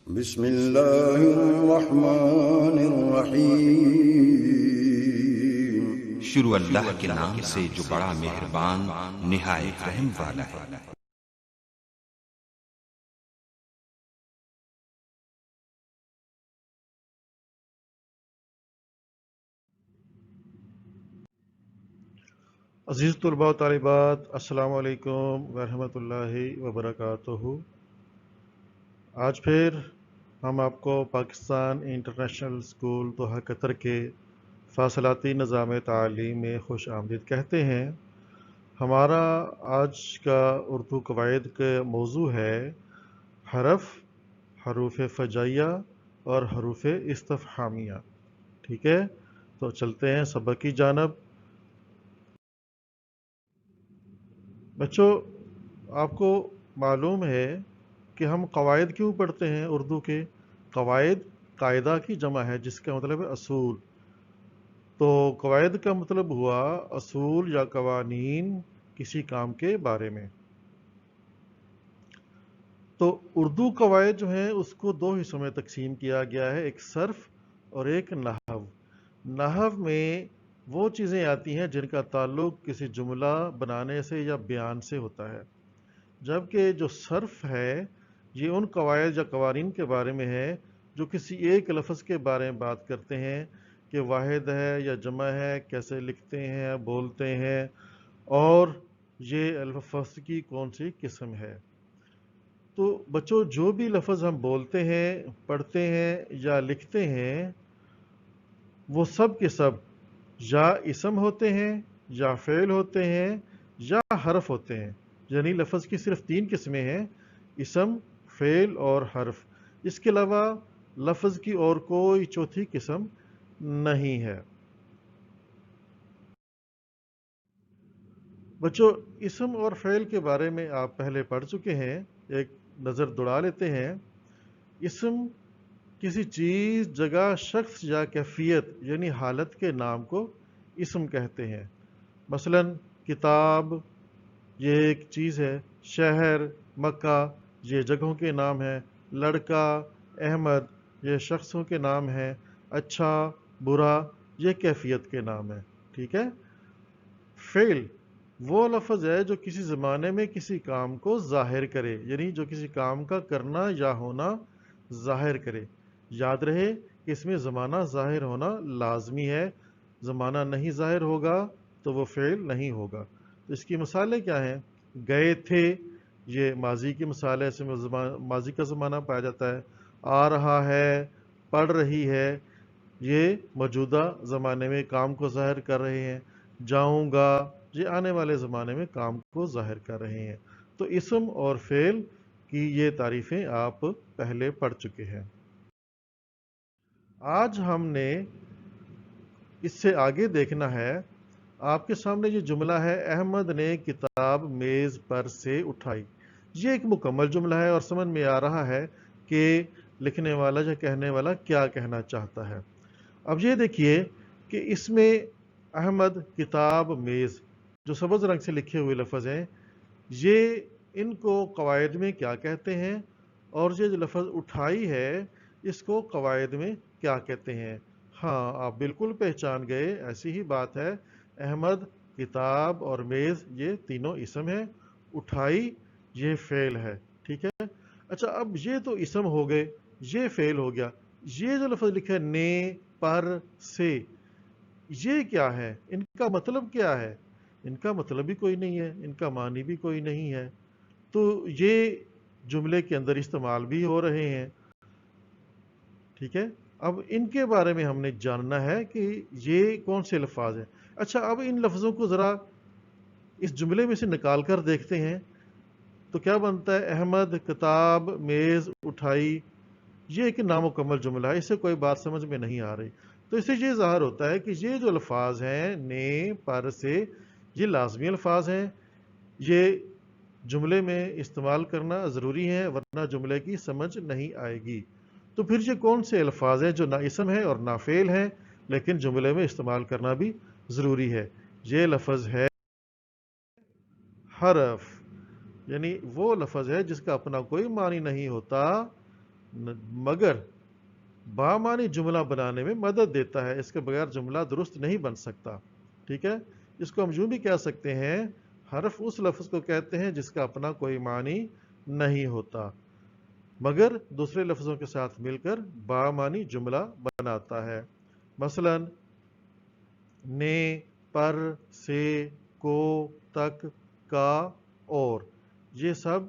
بسم اللہ الرحمن الرحیم۔ شروع اللہ کے نام سے جو بڑا مہربان نہایت رحم والا ہے۔ عزیز طلباء و طالبات، السلام علیکم ورحمۃ اللہ وبرکاتہ۔ آج پھر ہم آپ کو Pakistan international school Doha Qatar کے فاصلاتی نظام تعلیم میں خوش آمدید کہتے ہیں۔ ہمارا آج کا اردو قواعد کا موضوع ہے حروف فجائیہ اور حروف استفہامیہ۔ ٹھیک ہے، تو چلتے ہیں سبق کی جانب۔ بچوں، آپ کو معلوم ہے کہ ہم قواعد کیوں پڑھتے ہیں اردو کے؟ قواعد قاعدہ کی جمع ہے، جس کا مطلب ہے اصول۔ تو قواعد کا مطلب ہوا اصول یا قوانین کسی کام کے بارے میں۔ تو اردو قواعد جو ہیں اس کو دو حصوں میں تقسیم کیا گیا ہے، ایک صرف اور ایک نحو۔ نحو میں وہ چیزیں آتی ہیں جن کا تعلق کسی جملہ بنانے سے یا بیان سے ہوتا ہے، جبکہ جو صرف ہے یہ ان قواعد یا قوانین کے بارے میں ہے جو کسی ایک لفظ کے بارے میں بات کرتے ہیں کہ واحد ہے یا جمع ہے، کیسے لکھتے ہیں، بولتے ہیں، اور یہ الفاظ کی کون سی قسم ہے۔ تو بچوں، جو بھی لفظ ہم بولتے ہیں، پڑھتے ہیں یا لکھتے ہیں، وہ سب کے سب یا اسم ہوتے ہیں یا فعل ہوتے ہیں یا حرف ہوتے ہیں۔ یعنی لفظ کی صرف تین قسمیں ہیں، اسم، فعل اور حرف۔ اس کے علاوہ لفظ کی اور کوئی چوتھی قسم نہیں ہے۔ بچوں، اسم اور فعل کے بارے میں آپ پہلے پڑھ چکے ہیں، ایک نظر دوڑا لیتے ہیں۔ اسم کسی چیز، جگہ، شخص یا کیفیت یعنی حالت کے نام کو اسم کہتے ہیں۔ مثلا کتاب یہ ایک چیز ہے، شہر، مکہ یہ جگہوں کے نام ہیں، لڑکا، احمد یہ شخصوں کے نام ہیں، اچھا، برا یہ کیفیت کے نام ہیں۔ ٹھیک ہے۔ فعل وہ لفظ ہے جو کسی زمانے میں کسی کام کو ظاہر کرے، یعنی جو کسی کام کا کرنا یا ہونا ظاہر کرے۔ یاد رہے کہ اس میں زمانہ ظاہر ہونا لازمی ہے، زمانہ نہیں ظاہر ہوگا تو وہ فعل نہیں ہوگا۔ تو اس کی مثالیں کیا ہیں؟ گئے تھے یہ ماضی کی مثال ہے، اس میں ماضی کا زمانہ پایا جاتا ہے۔ آ رہا ہے، پڑھ رہی ہے، یہ موجودہ زمانے میں کام کو ظاہر کر رہے ہیں۔ جاؤں گا یہ آنے والے زمانے میں کام کو ظاہر کر رہے ہیں۔ تو اسم اور فعل کی یہ تعریفیں آپ پہلے پڑھ چکے ہیں۔ آج ہم نے اس سے آگے دیکھنا ہے۔ آپ کے سامنے یہ جملہ ہے، احمد نے کتاب میز پر سے اٹھائی۔ یہ ایک مکمل جملہ ہے اور سمجھ میں آ رہا ہے کہ لکھنے والا یا کہنے والا کیا کہنا چاہتا ہے۔ اب یہ دیکھیے کہ اس میں احمد، کتاب، میز جو سبز رنگ سے لکھے ہوئے لفظ ہیں، یہ ان کو قواعد میں کیا کہتے ہیں، اور یہ جو لفظ اٹھائی ہے اس کو قواعد میں کیا کہتے ہیں؟ ہاں، آپ بالکل پہچان گئے، ایسی ہی بات ہے۔ احمد، کتاب اور میز یہ تینوں اسم ہیں، اٹھائی یہ فعل ہے۔ ٹھیک ہے۔ اچھا، اب یہ تو اسم ہو گئے، یہ فعل ہو گیا۔ یہ جو لفظ لکھا ہے نے، پر، سے، یہ کیا ہے؟ ان کا مطلب کیا ہے؟ ان کا مطلب بھی کوئی نہیں ہے، ان کا معنی بھی کوئی نہیں ہے، تو یہ جملے کے اندر استعمال بھی ہو رہے ہیں۔ ٹھیک ہے۔ اب ان کے بارے میں ہم نے جاننا ہے کہ یہ کون سے الفاظ ہیں۔ اچھا، اب ان لفظوں کو ذرا اس جملے میں سے نکال کر دیکھتے ہیں تو کیا بنتا ہے؟ احمد، کتاب، میز، اٹھائی، یہ ایک نامکمل جملہ ہے، اس سے کوئی بات سمجھ میں نہیں آ رہی۔ تو اس سے یہ ظاہر ہوتا ہے کہ یہ جو الفاظ ہیں نے، پر، سے، یہ لازمی الفاظ ہیں، یہ جملے میں استعمال کرنا ضروری ہے، ورنہ جملے کی سمجھ نہیں آئے گی۔ تو پھر یہ کون سے الفاظ ہیں جو نہ اسم ہے اور نہ فعل ہیں لیکن جملے میں استعمال کرنا بھی ضروری ہے؟ یہ لفظ ہے حرف، یعنی وہ لفظ ہے جس کا اپنا کوئی معنی نہیں ہوتا مگر بامانی جملہ بنانے میں مدد دیتا ہے، اس کے بغیر جملہ درست نہیں بن سکتا، ٹھیک ہے؟ اس کو ہم یوں بھی کہہ سکتے ہیں، حرف اس لفظ کو کہتے ہیں جس کا اپنا کوئی معنی نہیں ہوتا مگر دوسرے لفظوں کے ساتھ مل کر بامانی جملہ بناتا ہے۔ مثلا نے، پر، سے، کو، تک، کا، اور، یہ سب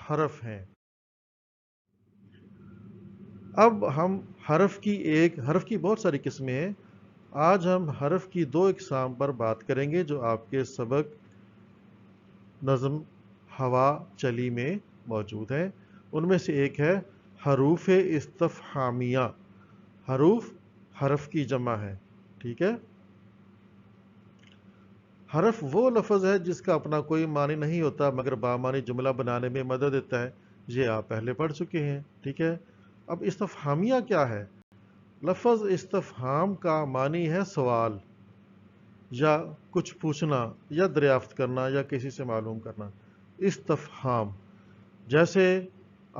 حرف ہیں۔ اب ہم حرف کی بہت ساری قسمیں ہیں، آج ہم حرف کی 2 اقسام پر بات کریں گے جو آپ کے سبق نظم ہوا چلی میں موجود ہیں۔ ان میں سے ایک ہے حروف استفہامیہ۔ حرف کی جمع ہے، ٹھیک ہے؟ حرف وہ لفظ ہے جس کا اپنا کوئی معنی نہیں ہوتا مگر بامانی جملہ بنانے میں مدد دیتا ہے، یہ آپ پہلے پڑھ چکے ہیں، ٹھیک ہے؟ اب استفہامیہ کیا ہے؟ لفظ استفہام کا معنی ہے سوال یا کچھ پوچھنا یا دریافت کرنا یا کسی سے معلوم کرنا۔ استفہام جیسے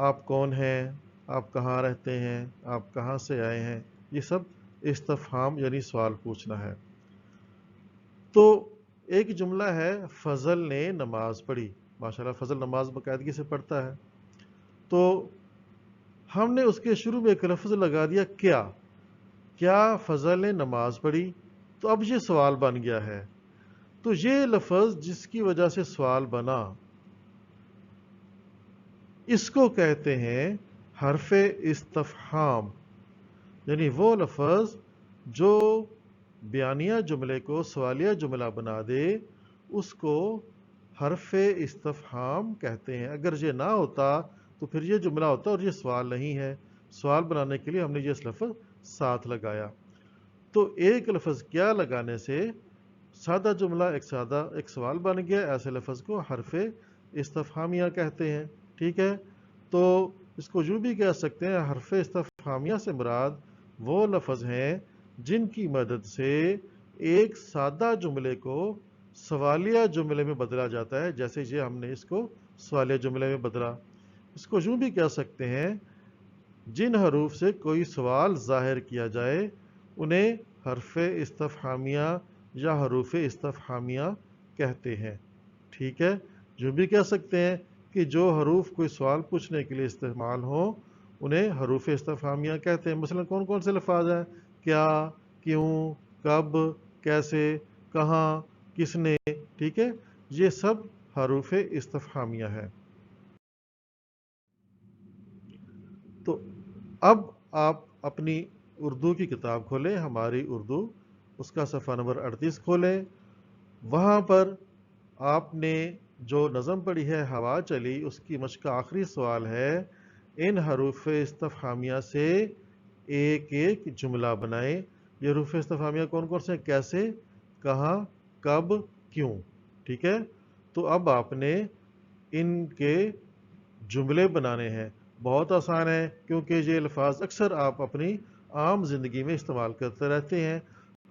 آپ کون ہیں، آپ کہاں رہتے ہیں، آپ کہاں سے آئے ہیں، یہ سب استفہام یعنی سوال پوچھنا ہے۔ تو ایک جملہ ہے فضل نے نماز پڑھی، ماشاءاللہ فضل نماز باقاعدگی سے پڑھتا ہے، تو ہم نے اس کے شروع میں ایک لفظ لگا دیا کیا فضل نے نماز پڑھی، تو اب یہ سوال بن گیا ہے۔ تو یہ لفظ جس کی وجہ سے سوال بنا اس کو کہتے ہیں حرف استفہام، یعنی وہ لفظ جو بیانیہ جملے کو سوالیہ جملہ بنا دے اس کو حرف استفہام کہتے ہیں۔ اگر یہ نہ ہوتا تو پھر یہ جملہ ہوتا اور یہ سوال نہیں ہے، سوال بنانے کے لیے ہم نے یہ لفظ ساتھ لگایا۔ تو ایک لفظ کیا لگانے سے سادہ جملہ ایک سوال بن گیا، ایسے لفظ کو حرف استفہامیہ کہتے ہیں، ٹھیک ہے؟ تو اس کو یوں بھی کہہ سکتے ہیں حرف استفہامیہ سے مراد وہ لفظ ہیں جن کی مدد سے ایک سادہ جملے کو سوالیہ جملے میں بدلا جاتا ہے، جیسے یہ ہم نے اس کو سوالیہ جملے میں بدلا۔ اس کو یوں بھی کہہ سکتے ہیں جن حروف سے کوئی سوال ظاہر کیا جائے انہیں حرف استفہامیہ یا حروف استفہامیہ کہتے ہیں، ٹھیک ہے؟ یوں بھی کہہ سکتے ہیں کہ جو حروف کوئی سوال پوچھنے کے لیے استعمال ہوں انہیں حروف استفہامیہ کہتے ہیں۔ مثلا کون کون سے الفاظ ہیں؟ کیا، کیوں، کب، کیسے، کہاں، کس نے، ٹھیک ہے؟ یہ سب حروف استفہامیہ ہے۔ تو اب آپ اپنی اردو کی کتاب کھولیں، ہماری اردو، اس کا صفحہ نمبر 38 کھولیں، وہاں پر آپ نے جو نظم پڑھی ہے ہوا چلی اس کی مشق کا آخری سوال ہے ان حروف استفہامیہ سے ایک ایک جملہ بنائیں۔ یہ حروف استفہامیہ کون کون سے ہیں؟ کیسے، کہاں، کب، کیوں، ٹھیک ہے؟ تو اب آپ نے ان کے جملے بنانے ہیں، بہت آسان ہے کیونکہ یہ الفاظ اکثر آپ اپنی عام زندگی میں استعمال کرتے رہتے ہیں۔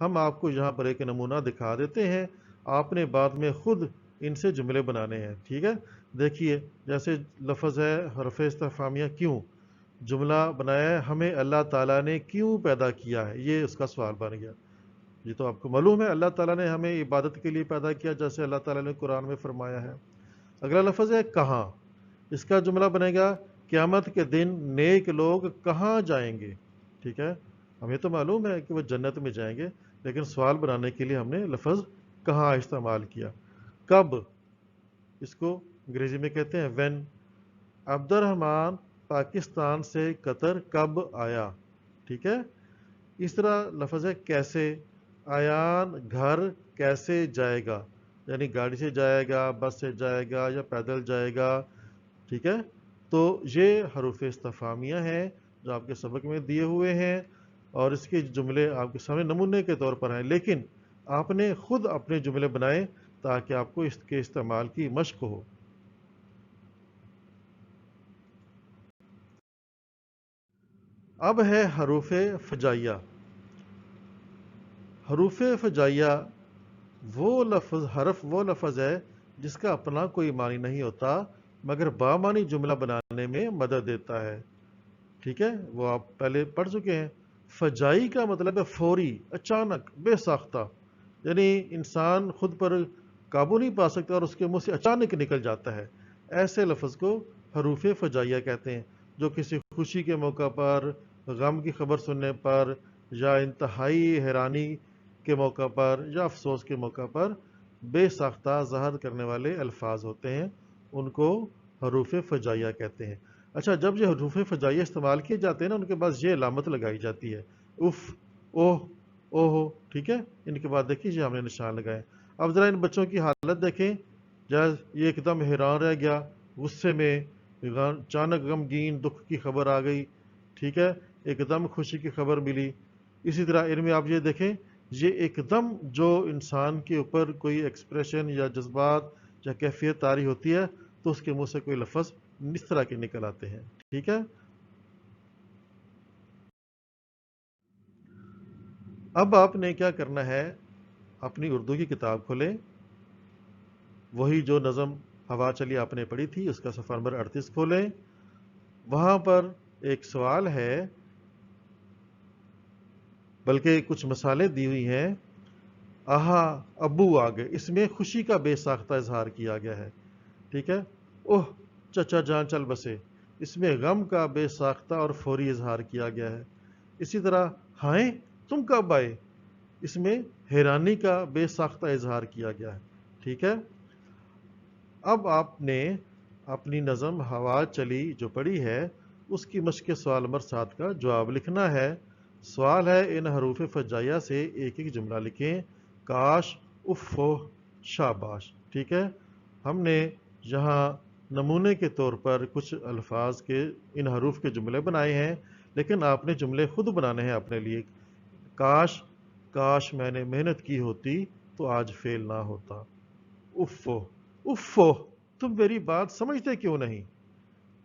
ہم آپ کو یہاں پر ایک نمونہ دکھا دیتے ہیں، آپ نے بعد میں خود ان سے جملے بنانے ہیں، ٹھیک ہے؟ دیکھیے جیسے لفظ ہے حرف استفہامیہ کیوں، جملہ بنایا ہے ہمیں اللہ تعالیٰ نے کیوں پیدا کیا ہے، یہ اس کا سوال بن گیا۔ یہ تو آپ کو معلوم ہے اللہ تعالیٰ نے ہمیں عبادت کے لیے پیدا کیا جیسے اللہ تعالیٰ نے قرآن میں فرمایا ہے۔ اگلا لفظ ہے کہاں، اس کا جملہ بنے گا قیامت کے دن نیک لوگ کہاں جائیں گے، ٹھیک ہے؟ ہمیں تو معلوم ہے کہ وہ جنت میں جائیں گے، لیکن سوال بنانے کے لیے ہم نے لفظ کہاں استعمال کیا۔ کب، اس کو انگریزی میں کہتے ہیں وین۔ عبد الرحمن پاکستان سے قطر کب آیا، ٹھیک ہے؟ اس طرح لفظ ہے کیسے، ایان گھر کیسے جائے گا، یعنی گاڑی سے جائے گا، بس سے جائے گا یا پیدل جائے گا، ٹھیک ہے؟ تو یہ حروف استفہامیہ ہیں جو آپ کے سبق میں دیے ہوئے ہیں اور اس کے جملے آپ کے سامنے نمونے کے طور پر ہیں، لیکن آپ نے خود اپنے جملے بنائے تاکہ آپ کو اس کے استعمال کی مشق ہو۔ اب ہے حروف فجائیہ۔ حروف فجائیہ وہ لفظ ہے جس کا اپنا کوئی معنی نہیں ہوتا مگر بامانی جملہ بنانے میں مدد دیتا ہے۔ ٹھیک ہے، وہ آپ پہلے پڑھ چکے ہیں۔ فجائی کا مطلب ہے فوری، اچانک، بے ساختہ، یعنی انسان خود پر قابو نہیں پا سکتا اور اس کے منہ سے اچانک نکل جاتا ہے، ایسے لفظ کو حروف فجائیہ کہتے ہیں، جو کسی خوشی کے موقع پر، غم کی خبر سننے پر، یا انتہائی حیرانی کے موقع پر، یا افسوس کے موقع پر بے ساختہ ظاہر کرنے والے الفاظ ہوتے ہیں، ان کو حروف فجائیہ کہتے ہیں۔ اچھا، جب یہ حروف فجائیہ استعمال کیے جاتے ہیں نا، ان کے بعد یہ علامت لگائی جاتی ہے، اف، اوہ، اوہو، ٹھیک ہے، ان کے بعد دیکھیے یہ ہم نے نشان لگائے۔ اب ذرا ان بچوں کی حالت دیکھیں، یہ ایک دم حیران رہ گیا، غصے میں، اچانک غمگین دکھ کی خبر آ گئی، ٹھیک ہے، ایک دم خوشی کی خبر ملی۔ اسی طرح ان میں آپ یہ دیکھیں، یہ ایک دم جو انسان کے اوپر کوئی ایکسپریشن یا جذبات یا کیفیت طاری ہوتی ہے تو اس کے منہ سے کوئی لفظ اس طرح کے نکل آتے ہیں، ٹھیک ہے۔ اب آپ نے کیا کرنا ہے، اپنی اردو کی کتاب کھولیں، وہی جو نظم ہوا چلی آپ نے پڑھی تھی اس کا صفحہ نمبر 38 کھولیں، وہاں پر ایک سوال ہے، بلکہ کچھ مثالیں دی ہوئی ہیں۔ آہا، ابو آ گئے، اس میں خوشی کا بے ساختہ اظہار کیا گیا ہے، ٹھیک ہے۔ اوہ، چچا جان چل بسے، اس میں غم کا بے ساختہ اور فوری اظہار کیا گیا ہے۔ اسی طرح ہائیں، تم کب آئے، اس میں حیرانی کا بے ساختہ اظہار کیا گیا ہے، ٹھیک ہے۔ اب آپ نے اپنی نظم ہوا چلی جو پڑھی ہے اس کی مشق سوال نمبر 7 کا جواب لکھنا ہے۔ سوال ہے، ان حروف فجائیہ سے ایک ایک جملہ لکھیں، کاش، اف، اوہ، شاباش، ٹھیک ہے۔ ہم نے یہاں نمونے کے طور پر کچھ الفاظ کے ان حروف کے جملے بنائے ہیں، لیکن آپ نے جملے خود بنانے ہیں اپنے لیے۔ کاش، کاش میں نے محنت کی ہوتی تو آج فیل نہ ہوتا۔ افو، افو، تم میری بات سمجھتے کیوں نہیں،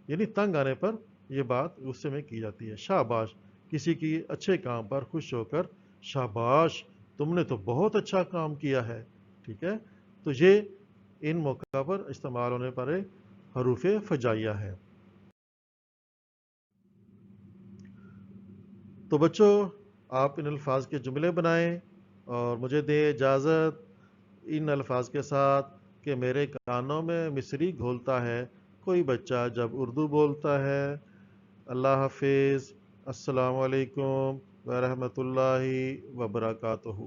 یعنی تنگ آنے پر یہ بات غصے میں کی جاتی ہے۔ شاباش، کسی کی اچھے کام پر خوش ہو کر شاباش، تم نے تو بہت اچھا کام کیا ہے، ٹھیک ہے۔ تو یہ ان موقع پر استعمال ہونے پر حروف فجائیہ ہے۔ تو بچوں، آپ ان الفاظ کے جملے بنائیں اور مجھے دیں اجازت ان الفاظ کے ساتھ کہ میرے کانوں میں مصری گھولتا ہے کوئی بچہ جب اردو بولتا ہے۔ اللہ حافظ، السلام علیکم ورحمۃ اللہ وبرکاتہ۔